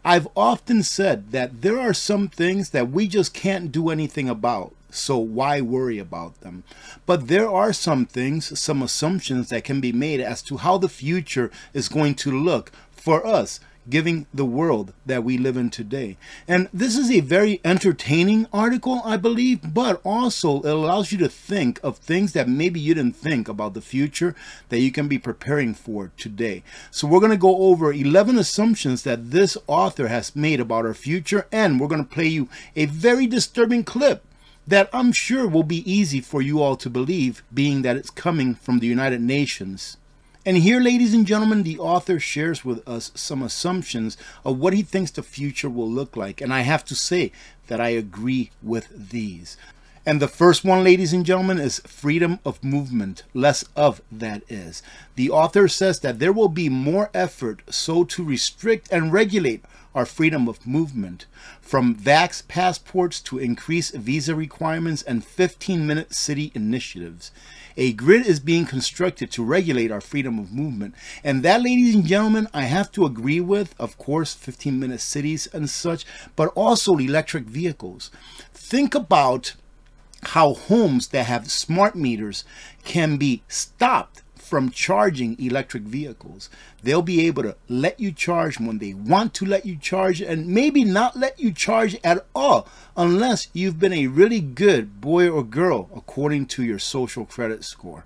I've often said that there are some things that we just can't do anything about, so why worry about them? But there are some things, some assumptions that can be made as to how the future is going to look for us, given the world that we live in today. And this is a very entertaining article, I believe, but also it allows you to think of things that maybe you didn't think about the future that you can be preparing for today. So we're going to go over 11 assumptions that this author has made about our future, and we're going to play you a very disturbing clip that I'm sure will be easy for you all to believe, being that it's coming from the United Nations. And here, ladies and gentlemen, the author shares with us some assumptions of what he thinks the future will look like. And I have to say that I agree with these. And the first one, ladies and gentlemen, is freedom of movement. Less of, that is. The author says that there will be more effort so to restrict and regulate our freedom of movement, from vax passports to increased visa requirements and 15-minute city initiatives. A grid is being constructed to regulate our freedom of movement. And that, ladies and gentlemen, I have to agree with, of course, 15-minute cities and such, but also electric vehicles. Think about how homes that have smart meters can be stopped from charging electric vehicles. They'll be able to let you charge when they want to let you charge, and maybe not let you charge at all unless you've been a really good boy or girl according to your social credit score.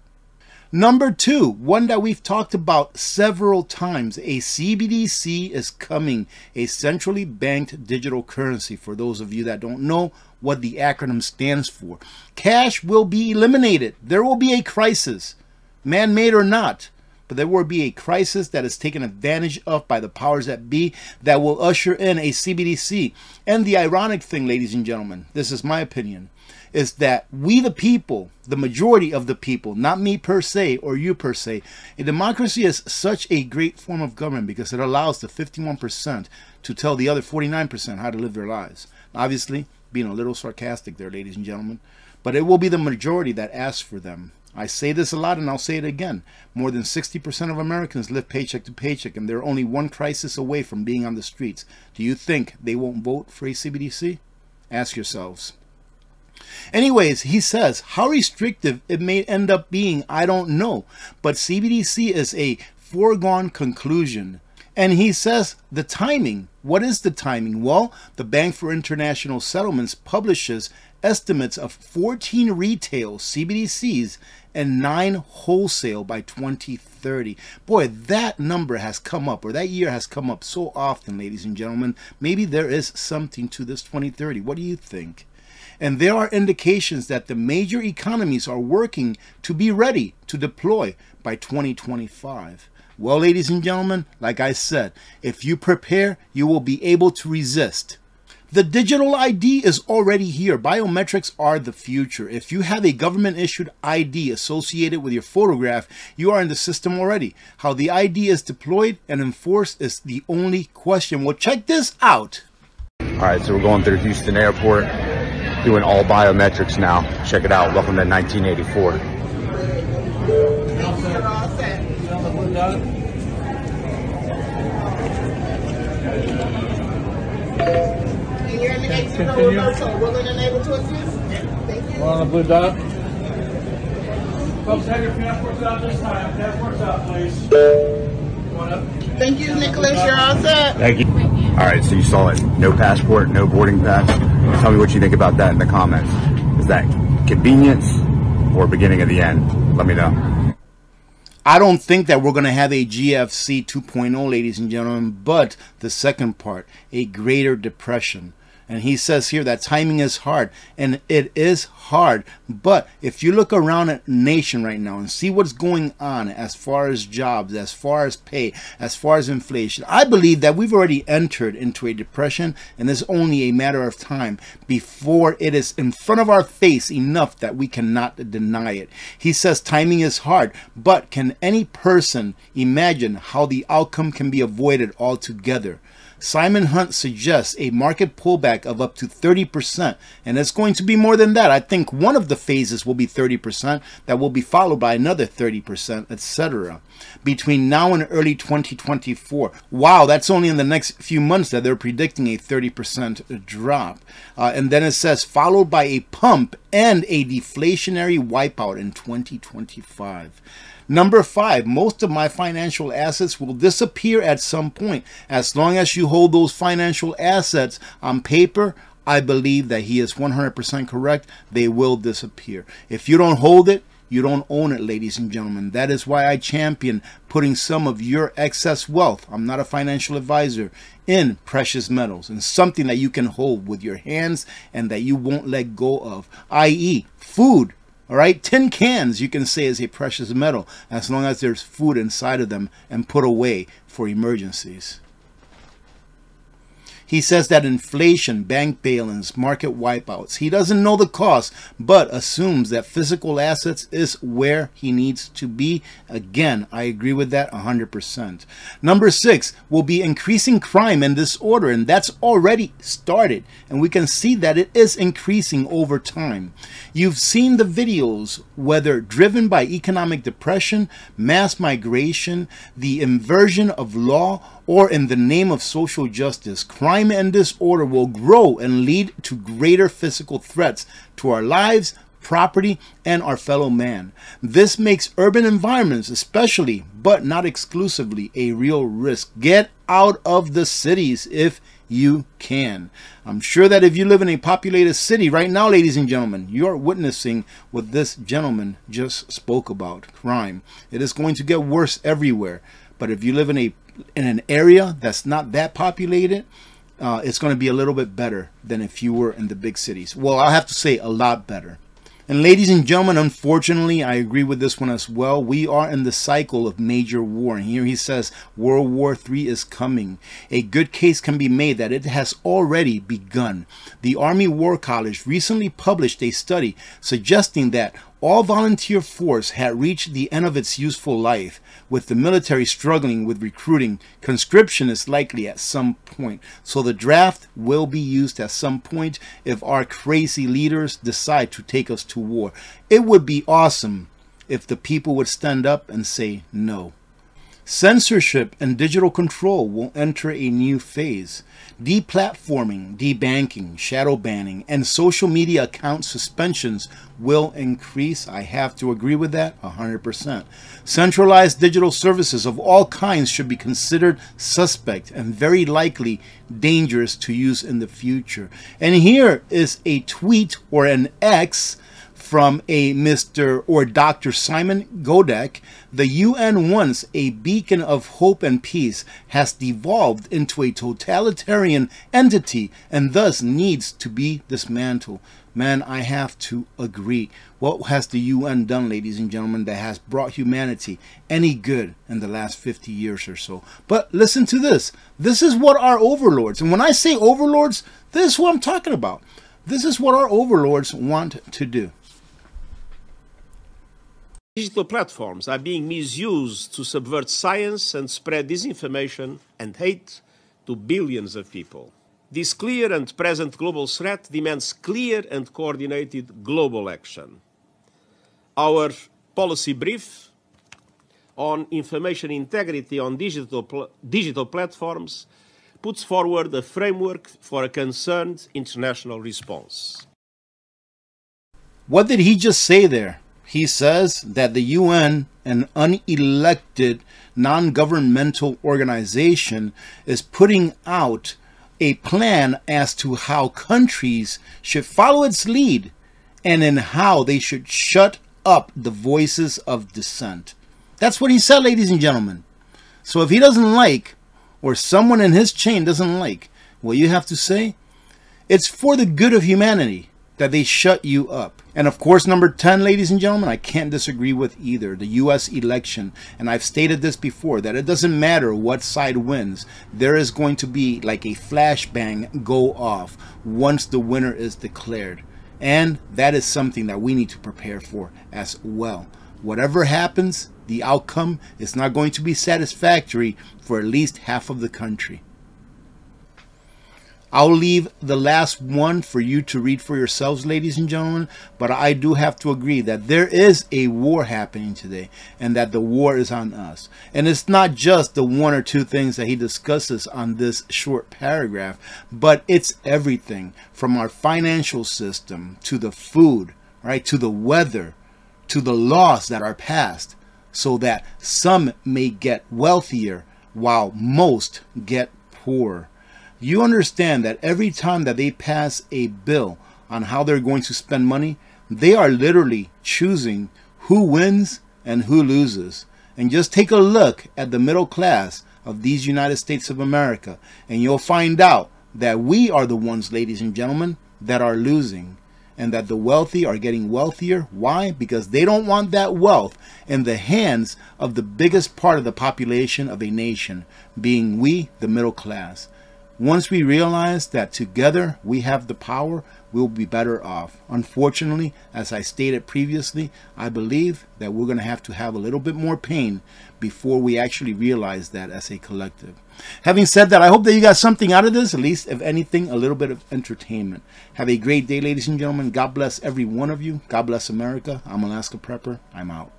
Number two, one that we've talked about several times, a CBDC is coming, a centrally banked digital currency. For those of you that don't know what the acronym stands for, cash will be eliminated. There will be a crisis, man-made or not, but there will be a crisis that is taken advantage of by the powers that be that will usher in a CBDC. And the ironic thing, ladies and gentlemen, this is my opinion, is that we the people, the majority of the people, not me per se or you per se, a democracy is such a great form of government because it allows the 51% to tell the other 49% how to live their lives. Obviously, being a little sarcastic there, ladies and gentlemen, but it will be the majority that asks for them. I say this a lot and I'll say it again. More than 60% of Americans live paycheck to paycheck, and they're only one crisis away from being on the streets. Do you think they won't vote for a CBDC? Ask yourselves. Anyways, he says how restrictive it may end up being, I don't know, but CBDC is a foregone conclusion. And he says the timing. What is the timing? Well, the Bank for International Settlements publishes estimates of 14 retail CBDCs and 9 wholesale by 2030. Boy, that number has come up, or that year has come up so often, ladies and gentlemen. Maybe there is something to this 2030. What do you think? And there are indications that the major economies are working to be ready to deploy by 2025. Well, ladies and gentlemen, like I said, if you prepare, you will be able to resist. The digital ID is already here. Biometrics are the future. If you have a government-issued ID associated with your photograph, you are in the system already. How the ID is deployed and enforced is the only question. Well, check this out. All right, so we're going through Houston Airport, doing all biometrics now. Check it out. Welcome to 1984. You're in the exit door, so willing and able to assist? Thank you. On the blue dot. Folks, have your passports out this time. Passports out, please. Going up. Thank you, Nicholas. You're all set. Thank you. All right, so you saw it. No passport, no boarding pass. Tell me what you think about that in the comments. Is that convenience or beginning of the end? Let me know. I don't think that we're going to have a GFC 2.0, ladies and gentlemen, but the second part, a greater depression. And he says here that timing is hard, and it is hard. But if you look around at the nation right now and see what's going on as far as jobs, as far as pay, as far as inflation, I believe that we've already entered into a depression, and it's only a matter of time before it is in front of our face enough that we cannot deny it. He says timing is hard, but can any person imagine how the outcome can be avoided altogether? Simon Hunt suggests a market pullback of up to 30%, and it's going to be more than that. I think one of the phases will be 30%, that will be followed by another 30%, etc. between now and early 2024. Wow, that's only in the next few months that they're predicting a 30% drop. And then it says, followed by a pump and a deflationary wipeout in 2025. Number 5, most of my financial assets will disappear at some point. As long as you hold those financial assets on paper, I believe that he is 100% correct. They will disappear. If you don't hold it, you don't own it, ladies and gentlemen. That is why I champion putting some of your excess wealth, I'm not a financial advisor, in precious metals and something that you can hold with your hands and that you won't let go of, i.e. food. All right, tin cans you can say is a precious metal as long as there's food inside of them and put away for emergencies. He says that inflation, bank bail-ins, market wipeouts. He doesn't know the cost, but assumes that physical assets is where he needs to be. Again, I agree with that 100%. Number 6 will be increasing crime and disorder, and that's already started. And we can see that it is increasing over time. You've seen the videos, whether driven by economic depression, mass migration, the inversion of law, or in the name of social justice. Crime and disorder will grow and lead to greater physical threats to our lives, property, and our fellow man. This makes urban environments, especially, but not exclusively, a real risk. Get out of the cities if you can. I'm sure that if you live in a populated city right now, ladies and gentlemen, you're witnessing what this gentleman just spoke about, crime. It is going to get worse everywhere. But if you live in an area that's not that populated, it's going to be a little bit better than if you were in the big cities. Well, I'll have to say a lot better. And ladies and gentlemen, unfortunately, I agree with this one as well. We are in the cycle of major war. And here he says World War III is coming. A good case can be made that it has already begun. The Army War College recently published a study suggesting that all volunteer force had reached the end of its useful life. With the military struggling with recruiting, conscription is likely at some point. So the draft will be used at some point if our crazy leaders decide to take us to war. It would be awesome if the people would stand up and say no. Censorship and digital control will enter a new phase. Deplatforming, debanking, shadow banning, and social media account suspensions will increase. I have to agree with that 100%. Centralized digital services of all kinds should be considered suspect and very likely dangerous to use in the future. And here is a tweet or an X from a Mr. or Dr. Simon Godek. The UN, once a beacon of hope and peace, has devolved into a totalitarian entity and thus needs to be dismantled. Man, I have to agree. What has the UN done, ladies and gentlemen, that has brought humanity any good in the last 50 years or so? But listen to this. This is what our overlords, and when I say overlords, this is what I'm talking about. This is what our overlords want to do. Digital platforms are being misused to subvert science and spread disinformation and hate to billions of people. This clear and present global threat demands clear and coordinated global action. Our policy brief on information integrity on digital platforms puts forward a framework for a concerned international response. What did he just say there? He says that the UN, an unelected, non-governmental organization, is putting out a plan as to how countries should follow its lead and in how they should shut up the voices of dissent. That's what he said, ladies and gentlemen. So if he doesn't like, or someone in his chain doesn't like what you have to say, it's for the good of humanity that they shut you up. And of course, number 10, ladies and gentlemen, I can't disagree with either. The U.S. election, and I've stated this before, that it doesn't matter what side wins. There is going to be like a flashbang go off once the winner is declared. And that is something that we need to prepare for as well. Whatever happens, the outcome is not going to be satisfactory for at least half of the country. I'll leave the last one for you to read for yourselves, ladies and gentlemen, but I do have to agree that there is a war happening today, and that the war is on us. And it's not just the one or two things that he discusses on this short paragraph, but it's everything from our financial system to the food, right, to the weather, to the laws that are passed, so that some may get wealthier while most get poorer. You understand that every time that they pass a bill on how they're going to spend money, they are literally choosing who wins and who loses. And just take a look at the middle class of these United States of America, and you'll find out that we are the ones, ladies and gentlemen, that are losing, and that the wealthy are getting wealthier. Why? Because they don't want that wealth in the hands of the biggest part of the population of a nation, being we, the middle class. Once we realize that together we have the power, we'll be better off. Unfortunately, as I stated previously, I believe that we're going to have a little bit more pain before we actually realize that as a collective. Having said that, I hope that you got something out of this, at least, if anything, a little bit of entertainment. Have a great day, ladies and gentlemen. God bless every one of you. God bless America. I'm Alaska Prepper. I'm out.